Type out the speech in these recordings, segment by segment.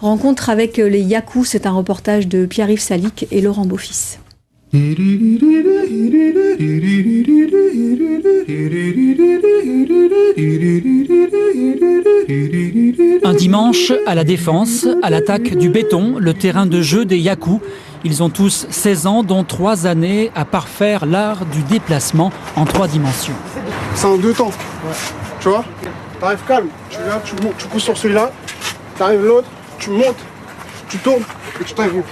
Rencontre avec les Yaku, c'est un reportage de Pierre-Yves Salic et Laurent Beaufils. Un dimanche, à la Défense, à l'attaque du béton, le terrain de jeu des Yaku. Ils ont tous 16 ans, dont 3 années à parfaire l'art du déplacement en 3 dimensions. C'est en 2 temps, tu vois. T'arrives calme, tu viens, tu pousses sur celui-là, t'arrives l'autre, tu montes, tu tournes et tu t'arrives.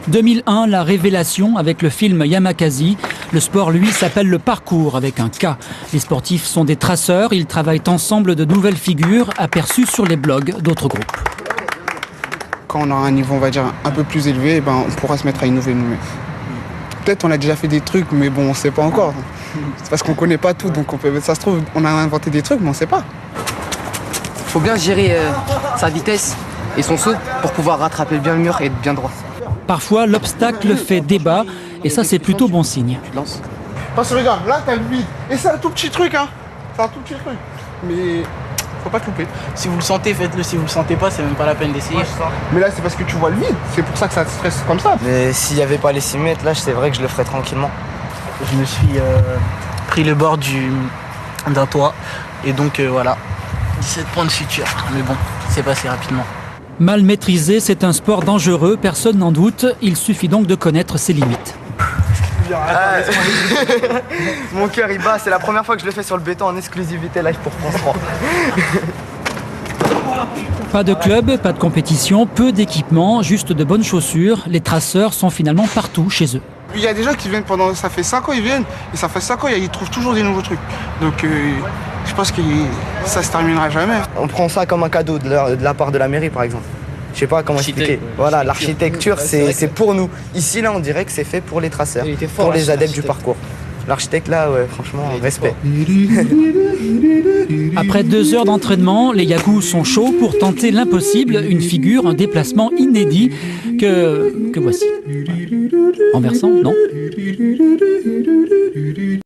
2001, la révélation avec le film Yamakasi. Le sport, lui, s'appelle le parcours avec un K. Les sportifs sont des traceurs, ils travaillent ensemble de nouvelles figures aperçues sur les blogs d'autres groupes. Quand on aura un niveau, on va dire, un peu plus élevé, ben, on pourra se mettre à innover nous-mêmes. Peut-être on a déjà fait des trucs, mais bon, on ne sait pas encore. C'est parce qu'on ne connaît pas tout, donc ça se trouve, on a inventé des trucs, mais on ne sait pas. Il faut bien gérer sa vitesse et son saut pour pouvoir rattraper bien le mur et être bien droit. Parfois, l'obstacle fait débat, et ça, c'est plutôt bon signe. Tu te lances. Parce que regarde, là, t'as le vide. Et c'est un tout petit truc, hein. C'est un tout petit truc. Mais faut pas te louper. Si vous le sentez, faites-le. Si vous le sentez pas, c'est même pas la peine d'essayer. Mais là, c'est parce que tu vois le vide. C'est pour ça que ça te stresse comme ça. Mais s'il n'y avait pas les 6 mètres, là, c'est vrai que je le ferais tranquillement. Je me suis pris le bord d'un toit. Et donc, voilà. 17 points de suture. Mais bon, c'est passé rapidement. Mal maîtrisé, c'est un sport dangereux, personne n'en doute. Il suffit donc de connaître ses limites. Mon cœur il bat, c'est la première fois que je le fais sur le béton en exclusivité live pour France 3. Pas de club, pas de compétition, peu d'équipement, juste de bonnes chaussures. Les traceurs sont finalement partout chez eux. Il y a des gens qui viennent pendant, ça fait 5 ans, ils viennent, et ça fait 5 ans, ils trouvent toujours des nouveaux trucs. Donc je pense que ça se terminera jamais. On prend ça comme un cadeau de la part de la mairie par exemple. Je sais pas comment expliquer. Voilà, l'architecture c'est pour nous. Ici là on dirait que c'est fait pour les traceurs, pour les adeptes du parcours. L'architecte là, ouais, franchement, respect. Après 2 heures d'entraînement, les Yaku sont chauds pour tenter l'impossible, une figure, un déplacement inédit que voici. Renversant, non ?